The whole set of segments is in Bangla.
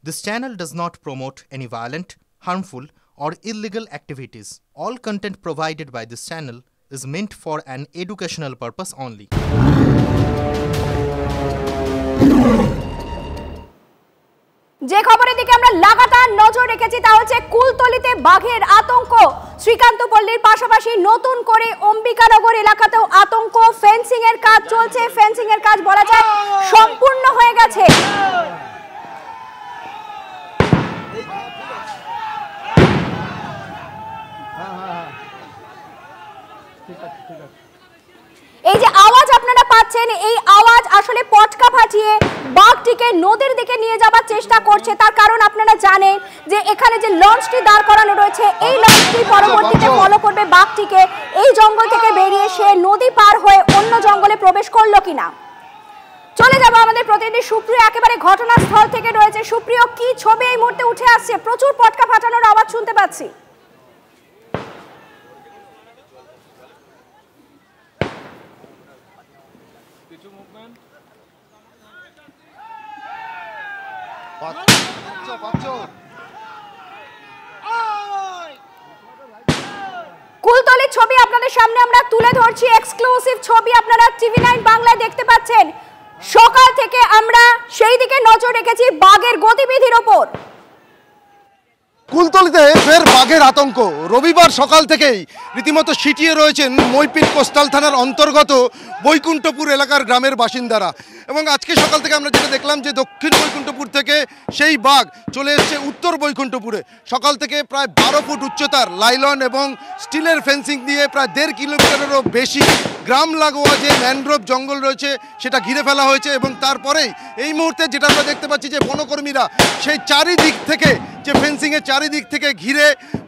This channel does not promote any violent, harmful, or illegal activities. All content provided by this channel is meant for an educational purpose only. যে খবরের দিকে আমরা লাগাতার নজর রেখেছি তা হচ্ছে কুলতলিতে বাঘের আতঙ্ক। শ্রীকান্তপল্লীর পাশাপাশি নতুন করে অম্বিকানগর এলাকাতেও আতঙ্ক। ফেন্সিং এর কাজ চলছে, ফেন্সিং এর কাজ বলা যায় সম্পূর্ণ হয়ে গেছে। এই যে আওয়াজ আপনারা পাচ্ছেন, এই আওয়াজ আসলে পটকা ফাটিয়ে বাঘটিকে নদীর দিকে নিয়ে যাবার চেষ্টা করছে। তার কারণ আপনারা জানেন যে এখানে যে লঞ্চটি দাঁড় করানো রয়েছে, এই লঞ্চটি পরবর্তীতে ফলো করবে বাঘটিকে। এই জঙ্গল থেকে বেরিয়ে সে নদী পার হয়ে অন্য জঙ্গলে প্রবেশ করলো কিনা। চলে যাব আমাদের প্রতিনিধি সুপ্রিয় একেবারে ঘটনাস্থল থেকে রয়েছে। সুপ্রিয়, কি ছবি এই মুহূর্তে উঠে আসছে? প্রচুর পটকা ফাটানোর আওয়াজ শুনতে পাচ্ছি। কুলতলির ছবি আপনাদের সামনে আমরা তুলে ধরছি, এক্সক্লুসিভ ছবি আপনারা টিভি9 বাংলায় দেখতে পাচ্ছেন। সকাল থেকে আমরা সেই দিকে নজর রেখেছি বাঘের গতিবিধির ওপর। কুলতলিতে ফের বাঘের আতঙ্ক। রবিবার সকাল থেকেই রীতিমতো সিটিয়ে রয়েছেন মইপিট কোস্টাল থানার অন্তর্গত বৈকুণ্ঠপুর এলাকার গ্রামের বাসিন্দারা। এবং আজকে সকাল থেকে আমরা যেটা দেখলাম যে দক্ষিণ বৈকুণ্ঠপুর থেকে সেই বাঘ চলে এসছে উত্তর বৈকুণ্ঠপুরে। সকাল থেকে প্রায় 12 ফুট উচ্চতার লাইলন এবং স্টিলের ফেন্সিং দিয়ে প্রায় 1.5 কিলোমিটারেরও বেশি গ্রাম লাগোয়া যে ম্যানগ্রোভ জঙ্গল রয়েছে সেটা ঘিরে ফেলা হয়েছে। এবং তারপরেই এই মুহূর্তে যেটা আমরা দেখতে পাচ্ছি যে বনকর্মীরা সেই চারিদিক থেকে যে ফেন্সিংয়ের চারিদিক থেকে ঘিরে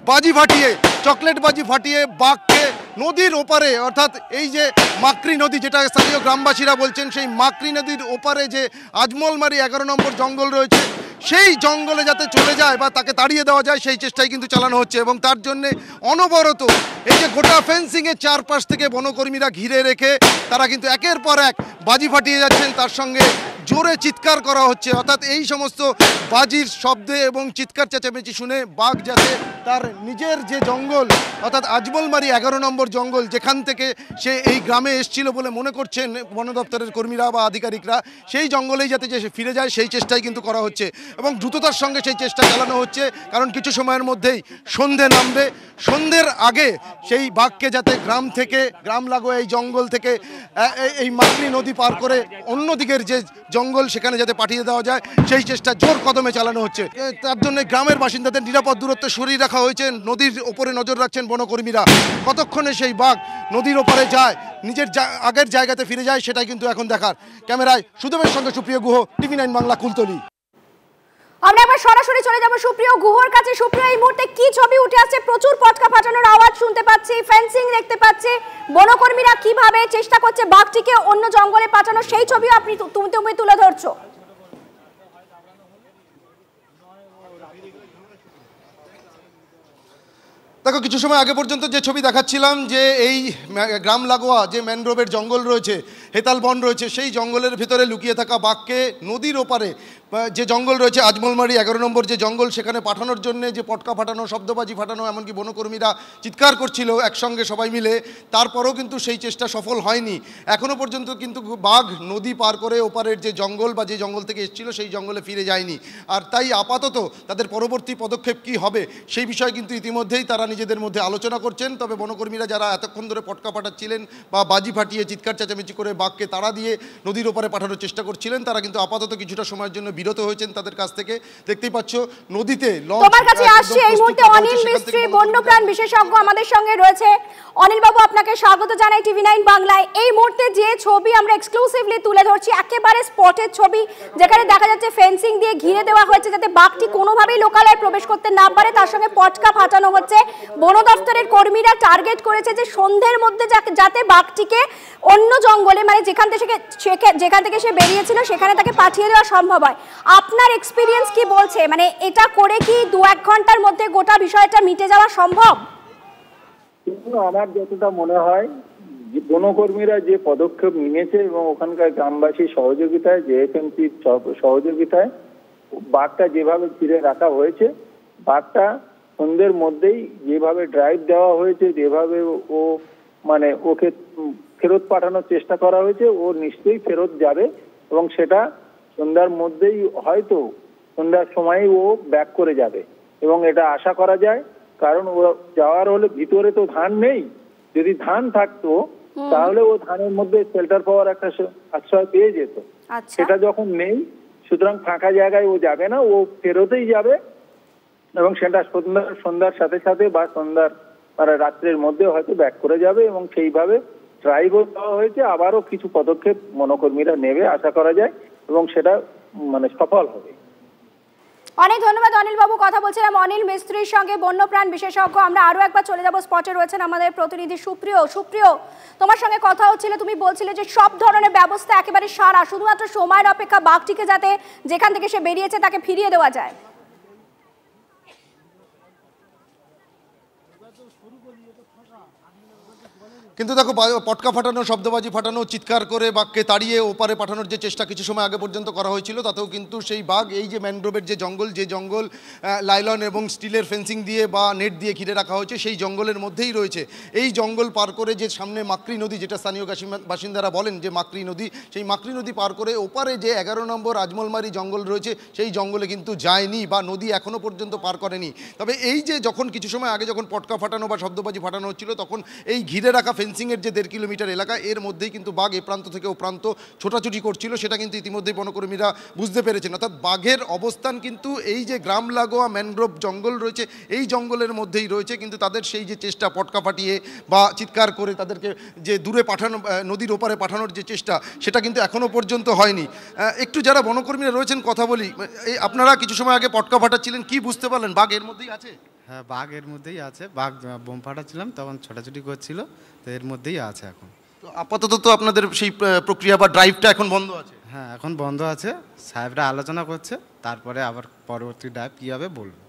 বাজি ফাটিয়ে, চকলেট বাজি ফাটিয়ে বাঘকে নদীর ওপারে, অর্থাৎ এই যে মাকড়ি নদী যেটা স্থানীয় গ্রামবাসীরা বলছেন, সেই মাকড়ি নদীর ওপারে যে আজমলমারি 11 নম্বর জঙ্গল রয়েছে সেই জঙ্গলে যাতে চলে যায় বা তাকে তাড়িয়ে দেওয়া যায় সেই চেষ্টাই কিন্তু চালানো হচ্ছে। এবং তার জন্যে অনবরত এই যে গোটা ফেন্সিংয়ের চারপাশ থেকে বনকর্মীরা ঘিরে রেখে তারা কিন্তু একের পর এক বাজি ফাটিয়ে যাচ্ছেন, তার সঙ্গে জোরে চিৎকার করা হচ্ছে। অর্থাৎ এই সমস্ত বাজির শব্দে এবং চিৎকার চেঁচামেচি শুনে বাঘ যাতে তার নিজের যে জঙ্গল, অর্থাৎ আজমলমারি 11 নম্বর জঙ্গল, যেখান থেকে সে এই গ্রামে এসেছিল বলে মনে করছেন বন দপ্তরের কর্মীরা বা আধিকারিকরা, সেই জঙ্গলেই যাতে যে ফিরে যায় সেই চেষ্টাই কিন্তু করা হচ্ছে। এবং দ্রুততার সঙ্গে সেই চেষ্টা চালানো হচ্ছে, কারণ কিছু সময়ের মধ্যেই সন্ধে নামবে। সন্ধ্যের আগে সেই বাঘকে যাতে গ্রাম থেকে, গ্রাম লাগোয়া এই জঙ্গল থেকে এই মাকড়ি নদী পার করে অন্যদিকের যে জঙ্গল সেখানে যাতে পাঠিয়ে দেওয়া যায় সেই চেষ্টা জোর কদমে চালানো হচ্ছে। তার জন্য গ্রামের বাসিন্দাদের নিরাপদ দূরত্বে সরিয়ে রাখা হয়েছে। নদীর ওপরে নজর রাখছেন বনকর্মীরা। কতক্ষণে সেই বাঘ নদীর ওপারে যায়, নিজের আগের জায়গাতে ফিরে যায়, সেটাই কিন্তু এখন দেখার। ক্যামেরায় সুদেবের সঙ্গে সুপ্রিয় গুহ, টিভি9 বাংলা, কুলতলি। আমরা এবার সরাসরি চলে যাব সুপ্রিয় গুহর কাছে। সুপ্রিয়, এই মুহূর্তে কি ছবি উঠে আসছে? প্রচুর পটকা ফাটানোর আওয়াজ শুনতে পাচ্ছি, ফেন্সিং দেখতে পাচ্ছি, বনকর্মীরা কিভাবে চেষ্টা করছে বাঘটিকে অন্য জঙ্গলে পাঠানোর সেই ছবিও আপনি তুমি তুলে ধরছো। দেখো, কিছু সময় আগে পর্যন্ত যে ছবি দেখাচ্ছিলাম যে এই গ্রাম লাগোয়া যে ম্যানগ্রোভের জঙ্গল রয়েছে, হেতাল বন রয়েছে, সেই জঙ্গলের ভিতরে লুকিয়ে থাকা বাঘকে নদীর ওপারে যে জঙ্গল রয়েছে আজমলমারি 11 নম্বর যে জঙ্গল, সেখানে পাঠানোর জন্য যে পটকা ফাটানো, শব্দবাজি ফাটানো, এমনকি বনকর্মীরা চিৎকার করছিল একসঙ্গে সবাই মিলে, তারপরেও কিন্তু সেই চেষ্টা সফল হয়নি। এখনও পর্যন্ত কিন্তু বাঘ নদী পার করে ওপারের যে জঙ্গল বা যে জঙ্গল থেকে এসেছিল সেই জঙ্গলে ফিরে যায়নি। আর তাই আপাতত তাদের পরবর্তী পদক্ষেপ কী হবে সেই বিষয়ে কিন্তু ইতিমধ্যেই তারা নিজেদের মধ্যে আলোচনা করছেন। তবে বনকর্মীরা যারা এতক্ষণ ধরে পটকা ফাটাচ্ছিলেন বা বাজি ফাটিয়ে চিৎকার চেঁচামেচি করে বাঘকে তাড়া দিয়ে নদীর ওপারে পাঠানোর চেষ্টা করছিলেন, তারা কিন্তু আপাতত কিছুটা সময়ের জন্য বিরত হয়েছেন তাদের কাছ থেকে। দেখতেই পাচ্ছ নদীতে তোমার কাছে আসছে এই মুহূর্তে অনিল মিস্ত্রি, বন্যপ্রাণ বিশেষজ্ঞ আমাদের সঙ্গে রয়েছে। অনিল বাবু, আপনাকে স্বাগত জানাই টিভি9 বাংলায়। এই মুহূর্তে যে ছবি আমরা এক্সক্লুসিভলি তুলে ধরছি, একেবারে স্পটের ছবি, যেখানে দেখা যাচ্ছে ফেন্সিং দিয়ে ঘিরে দেওয়া হয়েছে যাতে বাঘটি কোনোভাবেই লোকালয়ে প্রবেশ করতে না পারে। তার সঙ্গে পটকা ফাটানো হচ্ছে। বন দপ্তরের কর্মীরা টার্গেট করেছে যে সন্ধ্যের মধ্যে যাতে বাঘটিকে অন্য জঙ্গলে, মানে যেখান থেকে সে বেরিয়েছিল সেখানে তাকে পাঠিয়ে দেওয়া সম্ভব হয়। আপনার এক্সপিরিয়েন্স কি বলছে? মানে এটা করে কি 2-1 ঘন্টার মধ্যে গোটা বিষয়টা মিটে যাওয়া সম্ভব? আমার যতটা মনে হয় বনকর্মীরা যে পদক্ষেপ নিয়েছে এবং ওখানকার গ্রামবাসীর সহযোগিতায়, জেএফএমসির সহযোগিতায় বাঘটা যেভাবে ঘিরে রাখা হয়েছে, বাঘটা সন্ধ্যের মধ্যেই যেভাবে ড্রাইভ দেওয়া হয়েছে, যেভাবে ও মানে ওকে ফেরত পাঠানোর চেষ্টা করা হয়েছে, ও নিশ্চয়ই ফেরত যাবে এবং সেটা সন্ধ্যার মধ্যেই হয়তো সন্ধ্যার সময়ই ও ব্যাক করে যাবে এবং এটা আশা করা যায়। কারণ ও যাওয়ার হলে ভিতরে তো ধান নেই, যদি ধান থাকতো তাহলে ও ধানের মধ্যে শেল্টার পাওয়ার একটা আশ্রয় পেয়ে যেত। সেটা যখন নেই, সুতরাং ফাঁকা জায়গায় ও যাবে না, ও ফেরতেই যাবে এবং সেটা সন্ধ্যার সাথে সাথে বা সন্ধ্যার মানে রাত্রের মধ্যে হয়তো ব্যাক করে যাবে এবং সেইভাবে ড্রাইভও দেওয়া হয়েছে। আবারও কিছু পদক্ষেপ বনকর্মীরা নেবে আশা করা যায় এবং সেটা মানে সফল হবে। অনেক ধন্যবাদ অনিল বাবু। কথা বলছিলাম অনিল মিস্ত্রির সঙ্গে, বন্যপ্রাণ বিশেষজ্ঞ। আমরা আরো একবার চলে যাব, স্পটে রয়েছেন আমাদের প্রতিনিধি সুপ্রিয়। সুপ্রিয়, তোমার সঙ্গে কথা হচ্ছিল, তুমি বলছিলে যে সব ধরনের ব্যবস্থা একেবারে সারা, শুধুমাত্র সময়ের অপেক্ষা বাঘটিকে যাতে যেখান থেকে সে বেরিয়েছে তাকে ফিরিয়ে দেওয়া যায়। কিন্তু দেখো, পটকা ফাটানো, শব্দবাজি ফাটানো, চিৎকার করে বাঘকে তাড়িয়ে ওপারে পাঠানোর যে চেষ্টা কিছু সময় আগে পর্যন্ত করা হয়েছিল, তাতেও কিন্তু সেই বাঘ এই যে ম্যানগ্রোভের যে জঙ্গল লাইলন এবং স্টিলের ফেন্সিং দিয়ে বা নেট দিয়ে ঘিরে রাখা হয়েছে, সেই জঙ্গলের মধ্যেই রয়েছে। এই জঙ্গল পার করে যে সামনে মাকড়ি নদী, যেটা স্থানীয় বাসিন্দারা বলেন যে মাকড়ি নদী, সেই মাকড়ি নদী পার করে ওপারে যে 11 নম্বর আজমলমারি জঙ্গল রয়েছে, সেই জঙ্গলে কিন্তু যায়নি বা নদী এখনও পর্যন্ত পার করেনি। তবে এই যে যখন কিছু সময় আগে যখন পটকা ফাটানো বা শব্দবাজি ফাটানো হচ্ছিল, তখন এই ঘিরে রাখা ফেন্সিংয়ের যে 1.5 কিলোমিটার এলাকা, এর মধ্যেই কিন্তু বাঘ এ প্রান্ত থেকে ও প্রান্ত ছোটাছুটি করছিল। সেটা কিন্তু ইতিমধ্যেই বনকর্মীরা বুঝতে পেরেছেন। অর্থাৎ বাঘের অবস্থান কিন্তু এই যে গ্রাম লাগোয়া ম্যানগ্রোভ জঙ্গল রয়েছে, এই জঙ্গলের মধ্যেই রয়েছে। কিন্তু তাদের সেই যে চেষ্টা পটকা ফাটিয়ে বা চিৎকার করে তাদেরকে যে দূরে পাঠানো, নদীর ওপারে পাঠানোর যে চেষ্টা, সেটা কিন্তু এখনও পর্যন্ত হয়নি। একটু যারা বনকর্মীরা রয়েছেন কথা বলি। এই আপনারা কিছু সময় আগে পটকা ফাটাচ্ছিলেন, কি বুঝতে পারলেন? বাঘ এর মধ্যেই আছে? হ্যাঁ, বাঘ এর মধ্যেই আছে। বাঘ বোম ফাটাচ্ছিলাম তখন ছোটাছুটি করছিল, তো এর মধ্যেই আছে এখন। তো আপাতত তো আপনাদের সেই প্রক্রিয়া বা ড্রাইভটা এখন বন্ধ আছে? হ্যাঁ, এখন বন্ধ আছে। সাহেবরা আলোচনা করছে, তারপরে আবার পরবর্তী ড্রাইভ কী হবে বলবো।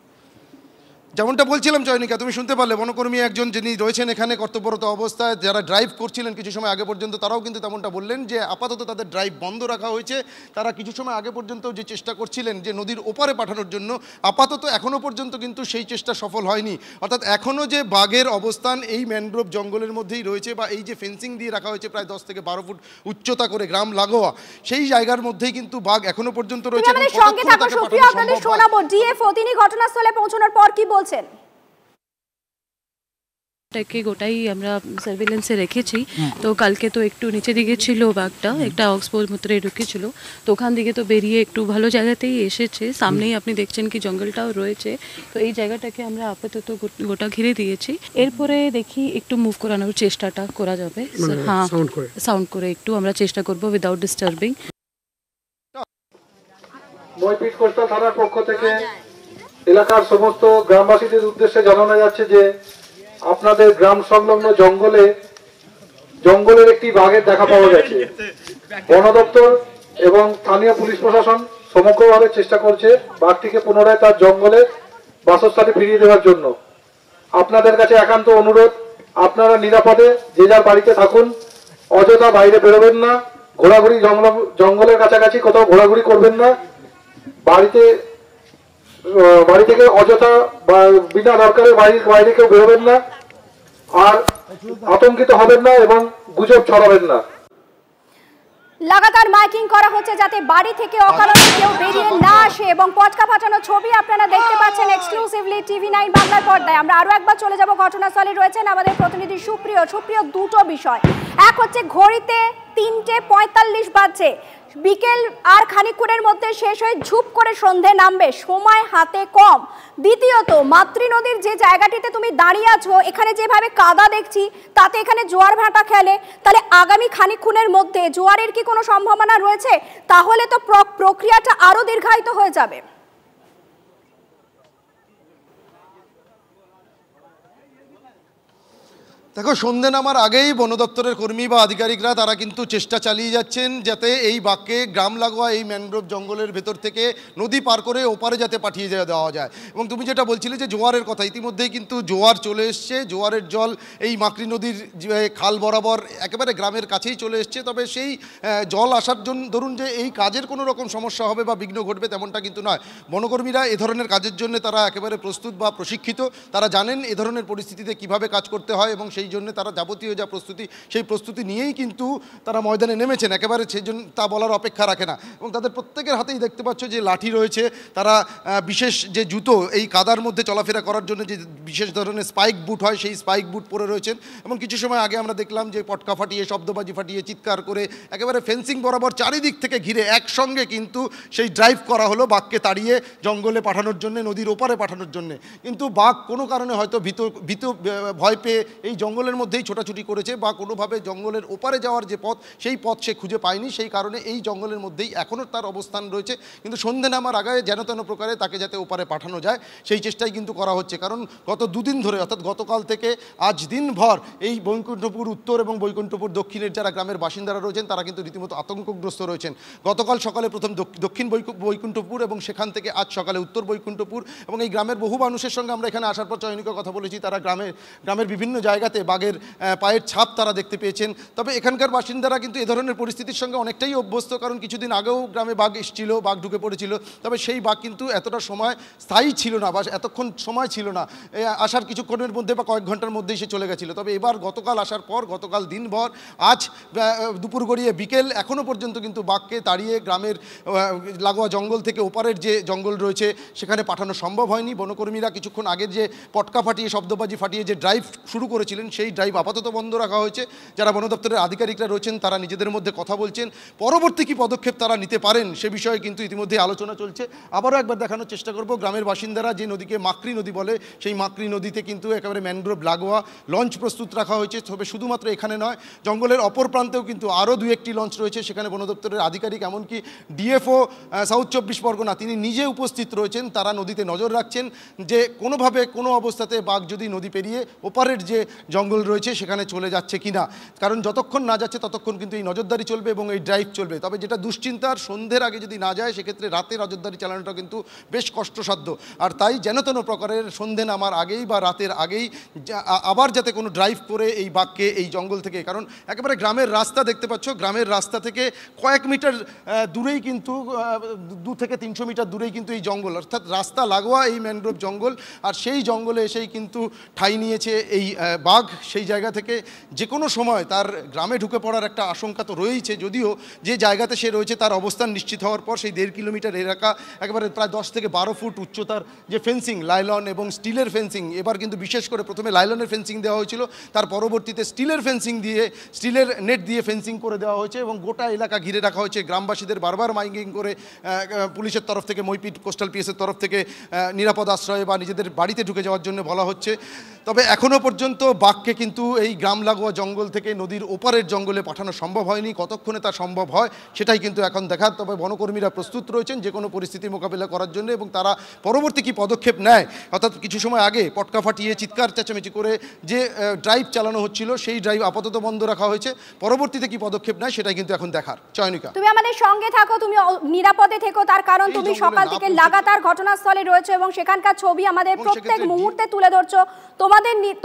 যেমনটা বলছিলাম চয়নিকা, তুমি শুনতে পারলে বনকর্মী একজন যিনি রয়েছেন এখানে কর্তব্যরত অবস্থায়, যারা ড্রাইভ করছিলেন কিছু সময় আগে পর্যন্ত, তারাও কিন্তু তেমনটা বললেন যে আপাতত তাদের ড্রাইভ বন্ধ রাখা হয়েছে। তারা কিছু সময় আগে পর্যন্ত যে চেষ্টা করছিলেন যে নদীর ওপারে পাঠানোর জন্য, আপাতত এখনও পর্যন্ত কিন্তু সেই চেষ্টা সফল হয়নি। অর্থাৎ এখনও যে বাঘের অবস্থান এই ম্যানগ্রোভ জঙ্গলের মধ্যেই রয়েছে বা এই যে ফেন্সিং দিয়ে রাখা হয়েছে প্রায় 10 থেকে 12 ফুট উচ্চতা করে গ্রাম লাগোয়া, সেই জায়গার মধ্যেই কিন্তু বাঘ এখনো পর্যন্ত রয়েছে। তিনি ঘটনাস্থলে পৌঁছানোর পর কি বলছেন? টাকে গোটাই আমরা সার্ভিলেন্সে রেখেছি। তো কালকে তো একটু নিচে দিকে ছিল বাঘটা, একটা অক্সফোর্ড মধ্যে ঢুকেছিল, তো ওখান থেকে তো বেরিয়ে একটু ভালো জায়গাতেই এসেছে। সামনেই আপনি দেখছেন কি জঙ্গলটাও রয়েছে, তো এই জায়গাটাকে আমরা আপাতত গোটা ঘিরে দিয়েছি। এরপরে দেখি একটু মুভ করানোর চেষ্টাটা করা যাবে। হ্যাঁ, সাউন্ড করে একটু আমরা চেষ্টা করবো উইদাউট ডিস্টার্বিং। মইপিট কোস্টাল থানার পক্ষ থেকে এলাকার সমস্ত গ্রামবাসীদের উদ্দেশ্যে জানানো যাচ্ছে যে আপনাদের গ্রাম সংলগ্ন জঙ্গলের একটি বাঘের দেখা পাওয়া গেছে। বন দপ্তর এবং স্থানীয় পুলিশ প্রশাসন সমগ্রভাবে চেষ্টা করছে বাঘটিকে পুনরায় তার জঙ্গলে বাসস্থানে ফিরিয়ে দেওয়ার জন্য। আপনাদের কাছে একান্ত অনুরোধ, আপনারা নিরাপদে যে যার বাড়িতে থাকুন, অযথা বাইরে বেরোবেন না, ঘোরাঘুরি জঙ্গলের কাছাকাছি কোথাও ঘোরাঘুরি করবেন না, বাড়ি থেকে অযথা বা বিনা দরকারে বাইরে কেউ বেরোবেন না, আর আতঙ্কিত হবেন না এবং গুজব ছড়াবেন না। লাগাতার মাইকিং করা হচ্ছে যাতে বাড়ি থেকে অকারণে কেউ বেরিয়ে না আসে এবং পটকা ফাটানো ছবি আপনারা দেখতে পাচ্ছেন এক্সক্লুসিভলি TV9 বাংলার পর্দায়। আমরা আরো একবার চলে যাব, ঘটনাস্থলে রয়েছেন আমাদের প্রতিনিধি সুপ্রিয়। দুটো বিষয়, এক হচ্ছে ঘড়িতে 3:45 বাজছে, বিকেল আর খানিকক্ষণের মধ্যে শেষ হয়ে ঝুপ করে সন্ধে নামবে, সময় হাতে কম। দ্বিতীয়ত, মাতৃ নদীর যে জায়গাটিতে তুমি দাঁড়িয়ে আছো, এখানে যেভাবে কাদা দেখছি, তাতে এখানে জোয়ার ভাটা খেলে, তাহলে আগামী খানিকক্ষণের মধ্যে জোয়ারের কি কোনো সম্ভাবনা রয়েছে? তাহলে তো প্রক্রিয়াটা আরো দীর্ঘায়িত হয়ে যাবে। দেখো, সন্ধে নামার আগেই বন দপ্তরের কর্মী বা আধিকারিকরা তারা কিন্তু চেষ্টা চালিয়ে যাচ্ছেন যাতে এই বাঘকে গ্রাম লাগোয়া এই ম্যানগ্রোভ জঙ্গলের ভেতর থেকে নদী পার করে ওপারে যাতে পাঠিয়ে দেওয়া যায়। এবং তুমি যেটা বলছিলে যে জোয়ারের কথা, ইতিমধ্যেই কিন্তু জোয়ার চলে এসছে, জোয়ারের জল এই মাকড়ি নদীর খাল বরাবর একেবারে গ্রামের কাছেই চলে এসছে। তবে সেই জল আসার জন্য ধরুন যে এই কাজের কোনো রকম সমস্যা হবে বা বিঘ্ন ঘটবে তেমনটা কিন্তু নয়। বনকর্মীরা এ ধরনের কাজের জন্য তারা একেবারে প্রস্তুত বা প্রশিক্ষিত, তারা জানেন এ ধরনের পরিস্থিতিতে কিভাবে কাজ করতে হয় এবং সেই জন্য তারা যাবতীয় যা প্রস্তুতি সেই প্রস্তুতি নিয়েই কিন্তু তারা ময়দানে নেমেছেন, একেবারে সেই জন্য তা বলার অপেক্ষা রাখে না। এবং তাদের প্রত্যেকের হাতেই দেখতে পাচ্ছ যে লাঠি রয়েছে, তারা বিশেষ যে জুতো এই কাদার মধ্যে চলাফেরা করার জন্য যে বিশেষ ধরনের স্পাইক বুট হয় সেই স্পাইক বুট পরে রয়েছেন। এবং কিছু সময় আগে আমরা দেখলাম যে পটকা ফাটিয়ে, শব্দবাজি ফাটিয়ে, চিৎকার করে একেবারে ফেন্সিং বরাবর চারিদিক থেকে ঘিরে একসঙ্গে কিন্তু সেই ড্রাইভ করা হলো বাঘকে তাড়িয়ে জঙ্গলে পাঠানোর জন্য, নদীর ওপারে পাঠানোর জন্য। কিন্তু বাঘ কোনো কারণে হয়তো ভয় পেয়ে এই জঙ্গলের মধ্যেই ছোটাছুটি করেছে বা কোনোভাবে জঙ্গলের ওপারে যাওয়ার যে পথ সেই পথ সে খুঁজে পায়নি, সেই কারণে এই জঙ্গলের মধ্যেই এখনও তার অবস্থান রয়েছে। কিন্তু সন্ধে নামার আগে যেন তেন প্রকারে তাকে যাতে ওপারে পাঠানো যায় সেই চেষ্টাই কিন্তু করা হচ্ছে। কারণ গত দুদিন ধরে অর্থাৎ গতকাল থেকে আজ দিনভর এই বৈকুণ্ঠপুর উত্তর এবং বৈকুণ্ঠপুর দক্ষিণের যারা গ্রামের বাসিন্দারা রয়েছেন তারা কিন্তু রীতিমতো আতঙ্কগ্রস্ত রয়েছেন। গতকাল সকালে প্রথম দক্ষিণ বৈকুণ্ঠপুর এবং সেখান থেকে আজ সকালে উত্তর বৈকুণ্ঠপুর এবং এই গ্রামের বহু মানুষের সঙ্গে আমরা এখানে আসার পর চয়নিকা কথা বলেছি, তারা গ্রামের বিভিন্ন জায়গাতে বাঘের পায়ের ছাপ তারা দেখতে পেয়েছেন। তবে এখানকার বাসিন্দারা কিন্তু এ ধরনের পরিস্থিতির সঙ্গে অনেকটাই অভ্যস্ত, কারণ কিছুদিন আগেও গ্রামে বাঘ এসেছিল, বাঘ ঢুকে পড়েছিল। তবে সেই বাঘ কিন্তু এতটা সময় স্থায়ী ছিল না বা এতক্ষণ সময় ছিল না, আসার কিছুক্ষণের মধ্যে বা কয়েক ঘন্টার মধ্যেই সে চলে গেছিলো। তবে এবার গতকাল আসার পর গতকাল দিনভর, আজ দুপুর গড়িয়ে বিকেল এখনও পর্যন্ত কিন্তু বাঘকে তাড়িয়ে গ্রামের লাগোয়া জঙ্গল থেকে ওপারের যে জঙ্গল রয়েছে সেখানে পাঠানো সম্ভব হয়নি। বনকর্মীরা কিছুক্ষণ আগের যে পটকা ফাটিয়ে, শব্দবাজি ফাটিয়ে যে ড্রাইভ শুরু করেছিলেন সেই ড্রাইভ আপাতত বন্ধ রাখা হয়েছে। যারা বন দপ্তরের আধিকারিকরা রয়েছেন তারা নিজেদের মধ্যে কথা বলছেন, পরবর্তী কী পদক্ষেপ তারা নিতে পারেন সে বিষয়ে কিন্তু ইতিমধ্যে আলোচনা চলছে। আবারও একবার দেখানোর চেষ্টা করব, গ্রামের বাসিন্দারা যে নদীকে মাকড়ি নদী বলে সেই মাকড়ি নদীতে কিন্তু একেবারে ম্যানগ্রোভ লাগোয়া লঞ্চ প্রস্তুত রাখা হয়েছে। তবে শুধুমাত্র এখানে নয়, জঙ্গলের অপর প্রান্তেও কিন্তু আরও 2-1টি লঞ্চ রয়েছে, সেখানে বন দপ্তরের আধিকারিক এমনকি ডিএফও সাউথ 24 পরগনা তিনি নিজে উপস্থিত রয়েছেন। তারা নদীতে নজর রাখছেন যে কোনোভাবে কোনো অবস্থাতে বাঘ যদি নদী পেরিয়ে ওপারের যে জঙ্গল রয়েছে সেখানে চলে যাচ্ছে কিনা, কারণ যতক্ষণ না যাচ্ছে ততক্ষণ কিন্তু এই নজরদারি চলবে এবং এই ড্রাইভ চলবে। তবে যেটা দুশ্চিন্তার, সন্ধ্যের আগে যদি না যায় সেক্ষেত্রে রাতে নজরদারি চালানোটা কিন্তু বেশ কষ্টসাধ্য। আর তাই যেন তেন প্রকারের সন্ধ্যে নামার আগেই বা রাতের আগেই আবার যাতে কোনো ড্রাইভ করে এই বাঘকে এই জঙ্গল থেকে, কারণ একেবারে গ্রামের রাস্তা দেখতে পাচ্ছ, গ্রামের রাস্তা থেকে কয়েক মিটার দূরেই কিন্তু 2 থেকে 300 মিটার দূরেই কিন্তু এই জঙ্গল, অর্থাৎ রাস্তা লাগোয়া এই ম্যানগ্রোভ জঙ্গল। আর সেই জঙ্গলে এসেই কিন্তু ঠাঁই নিয়েছে এই বাঘ। সেই জায়গা থেকে যে কোনো সময় তার গ্রামে ঢুকে পড়ার একটা আশঙ্কা তো রয়েইছে, যদিও যে জায়গাতে সে রয়েছে তার অবস্থান নিশ্চিত হওয়ার পর সেই 1.5 কিলোমিটার এলাকা একেবারে প্রায় 10 থেকে 12 ফুট উচ্চতার যে ফেন্সিং, লাইলন এবং স্টিলের ফেন্সিং, এবার কিন্তু বিশেষ করে প্রথমে লাইলনের ফেন্সিং দেওয়া হয়েছিল, তার পরবর্তীতে স্টিলের ফেন্সিং দিয়ে, স্টিলের নেট দিয়ে ফেন্সিং করে দেওয়া হয়েছে এবং গোটা এলাকা ঘিরে রাখা হয়েছে। গ্রামবাসীদের বারবার মাইকিং করে পুলিশের তরফ থেকে, মইপিট কোস্টাল পিএসের তরফ থেকে নিরাপদ আশ্রয়ে বা নিজেদের বাড়িতে ঢুকে যাওয়ার জন্য বলা হচ্ছে। তবে এখনও পর্যন্ত বাঘকে কিন্তু এই গ্রাম লাগোয়া জঙ্গল থেকে নদীর ওপারের জঙ্গলে পাঠানো সম্ভব হয়নি। কতক্ষণে তা সম্ভব হয় সেটাই কিন্তু এখন দেখার। তবে বনকর্মীরা প্রস্তুত রয়েছেন যে কোনো পরিস্থিতি মোকাবিলা করার জন্য এবং তারা পরবর্তী কী পদক্ষেপ নেয়, অর্থাৎ কিছু সময় আগে পটকা ফাটিয়ে, চিৎকার চেঁচামেচি করে যে ড্রাইভ চালানো হচ্ছিল সেই ড্রাইভ আপাতত বন্ধ রাখা হয়েছে। পরবর্তীতে কি পদক্ষেপ নেয় সেটাই কিন্তু এখন দেখার। চয়নিকা, তুমি আমাদের সঙ্গে থাকো, তুমি নিরাপদে থেকো, তার কারণ তুমি সকাল থেকে লাগাতার ঘটনাস্থলে রয়েছে এবং সেখানকার ছবি আমাদের প্রত্যেক মুহূর্তে তুলে ধরছো।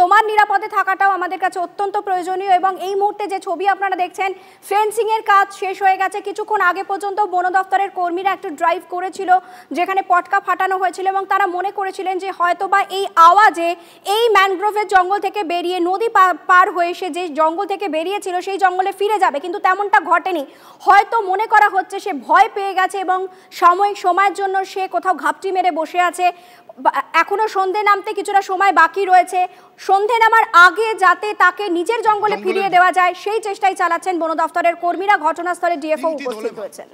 তোমার নিরাপদে থাকাটাও আমাদের কাছে অত্যন্ত প্রয়োজনীয়। এবং এই মুহূর্তে যে ছবি আপনারা দেখছেন, ফেন্সিং এর কাজ শেষ হয়ে গেছে। কিছুক্ষণ আগে পর্যন্ত বন দপ্তরের কর্মীরা একটু ড্রাইভ করেছিল যেখানে পটকা ফাটানো হয়েছিল এবং তারা মনে করেছিলেন যে হয়তোবা এই আওয়াজে এই ম্যানগ্রোভের জঙ্গল থেকে বেরিয়ে নদী পার হয়ে সে যে জঙ্গল থেকে বেরিয়েছিল সেই জঙ্গলে ফিরে যাবে, কিন্তু তেমনটা ঘটেনি। হয়তো মনে করা হচ্ছে সে ভয় পেয়ে গেছে এবং সাময়িক সময়ের জন্য সে কোথাও ঘাপটি মেরে বসে আছে। এখনো সন্ধে নামতে কিছুটা সময় বাকি রয়েছে। সন্ধে নামার আগে যাতে তাকে নিজের জঙ্গলে ফিরিয়ে দেওয়া যায় সেই চেষ্টাই চালাচ্ছেন বন দপ্তরের কর্মীরা। ঘটনাস্থলে ডিএফও উপস্থিত হয়েছেন।